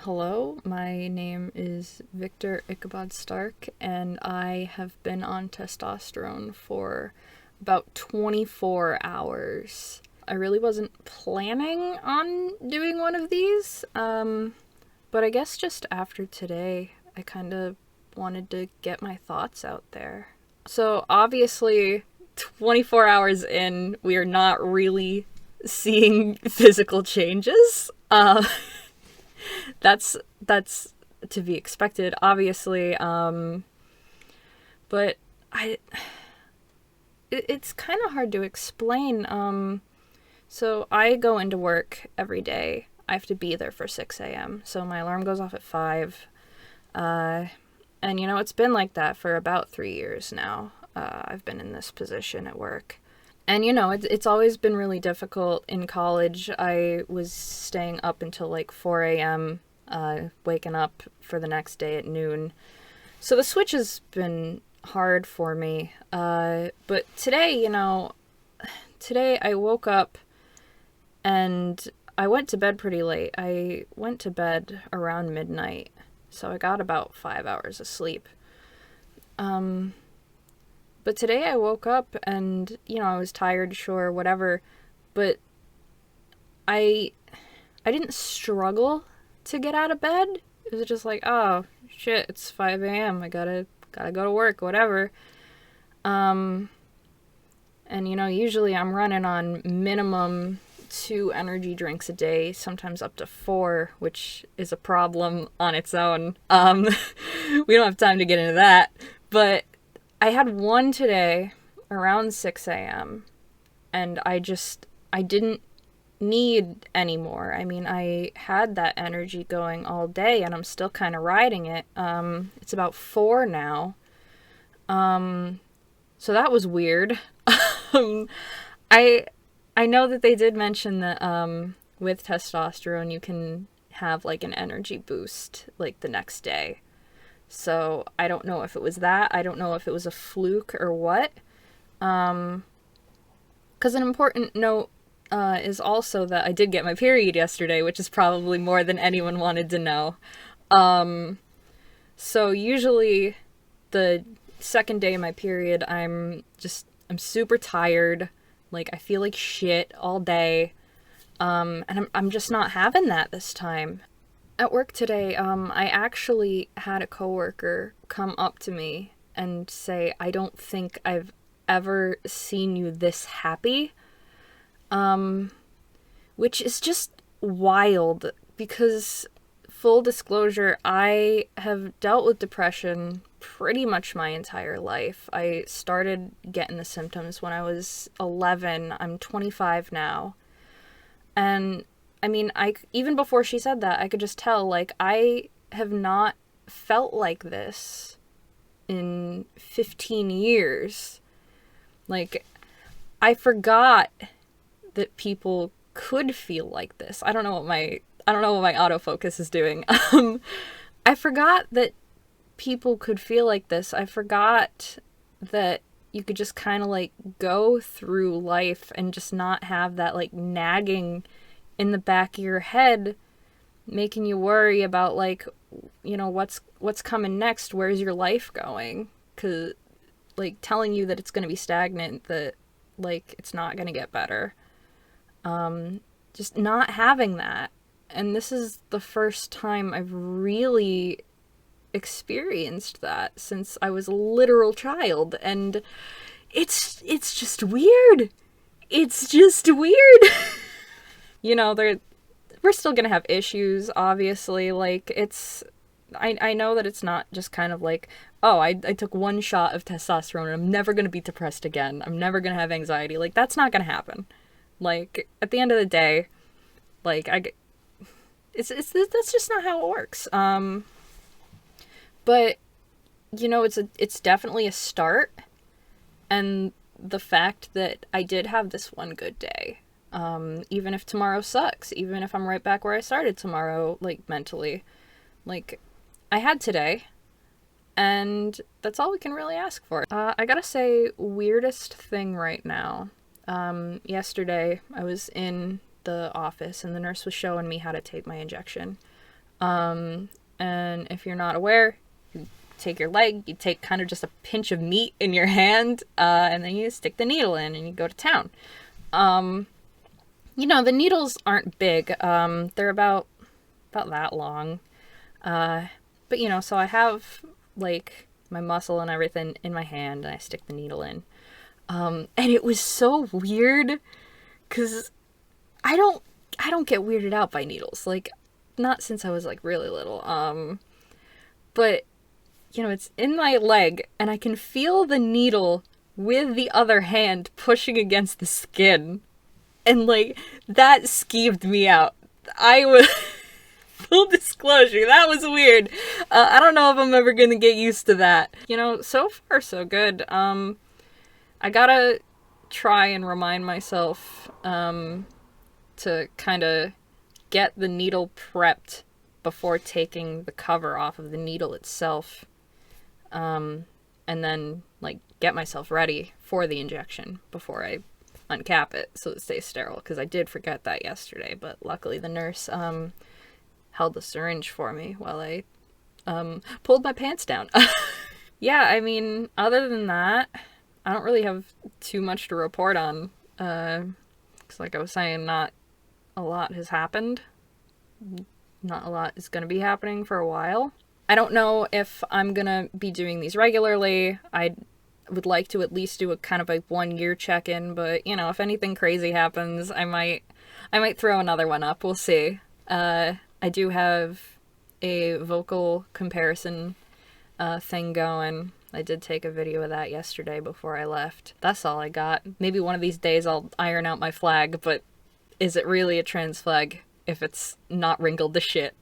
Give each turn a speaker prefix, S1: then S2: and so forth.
S1: Hello, my name is Victor Ichabod Stark, and I have been on testosterone for about 24 hours. I really wasn't planning on doing one of these, but I guess just after today, I kind of wanted to get my thoughts out there. So, obviously, 24 hours in, we are not really seeing physical changes. That's to be expected, obviously. But I it's kind of hard to explain. So I go into work every day. I have to be there for 6 a.m. So my alarm goes off at 5. And it's been like that for about 3 years now. I've been in this position at work. And it's always been really difficult in college. I was staying up until like 4 a.m., waking up for the next day at noon. So the switch has been hard for me. But today, today I woke up and I went to bed pretty late. I went to bed around midnight, so I got about 5 hours of sleep. But today I woke up and, I was tired, sure, whatever, but I didn't struggle to get out of bed. It was just like, oh, shit, it's 5 a.m. I gotta go to work, whatever. And, usually I'm running on minimum 2 energy drinks a day, sometimes up to 4, which is a problem on its own. We don't have time to get into that, but I had one today around 6 a.m. and I didn't need any more. I mean, I had that energy going all day and I'm still kind of riding it. It's about 4 now. So that was weird. I know that they did mention that with testosterone you can have like an energy boost like the next day. So I don't know if it was that. I don't know if it was a fluke or what. Because an important note is also that I did get my period yesterday, which is probably more than anyone wanted to know. So usually the second day of my period, I'm super tired. Like, I feel like shit all day. And I'm just not having that this time. At work today, I actually had a coworker come up to me and say, I don't think I've ever seen you this happy. Which is just wild because, full disclosure, I have dealt with depression pretty much my entire life. I started getting the symptoms when I was 11. I'm 25 now. And I mean, even before she said that, I could just tell, like, I have not felt like this in 15 years. Like, I forgot that people could feel like this. I don't know what my autofocus is doing. I forgot that people could feel like this. I forgot that you could just kind of like go through life and just not have that like nagging in the back of your head making you worry about like, what's coming next, where's your life going, cuz like telling you that it's going to be stagnant, that like it's not going to get better. Just not having that. And this is the first time I've really experienced that since I was a literal child, and it's just weird. It's just weird. We're still gonna have issues, obviously. Like, I know that it's not just kind of like, oh, I took one shot of testosterone and I'm never gonna be depressed again. I'm never gonna have anxiety. Like, that's not gonna happen. Like, at the end of the day, like, it's that's just not how it works. But it's definitely a start, and the fact that I did have this one good day, even if tomorrow sucks, even if I'm right back where I started tomorrow, like, mentally, like, I had today, and that's all we can really ask for. I gotta say, weirdest thing right now. Yesterday I was in the office and the nurse was showing me how to take my injection. And if you're not aware, you take your leg, you take kind of just a pinch of meat in your hand, and then you stick the needle in and you go to town. The needles aren't big. They're about that long. So I have like my muscle and everything in my hand, and I stick the needle in. And it was so weird because I don't get weirded out by needles. Like, not since I was like really little. But it's in my leg, and I can feel the needle with the other hand pushing against the skin. And like that skeeved me out. I was full disclosure, that was weird. I don't know if I'm ever gonna get used to that. So far so good. I gotta try and remind myself to kind of get the needle prepped before taking the cover off of the needle itself, and then like get myself ready for the injection before I uncap it so it stays sterile, because I did forget that yesterday, but luckily the nurse held the syringe for me while I pulled my pants down. Yeah, I mean, other than that, I don't really have too much to report on, because like I was saying, not a lot has happened. Not a lot is going to be happening for a while. I don't know if I'm going to be doing these regularly. I would like to at least do a kind of a 1-year check-in, but if anything crazy happens, I might throw another one up. We'll see. I do have a vocal comparison thing going. I did take a video of that yesterday before I left. That's all I got. Maybe one of these days I'll iron out my flag, but is it really a trans flag if it's not wrinkled to shit?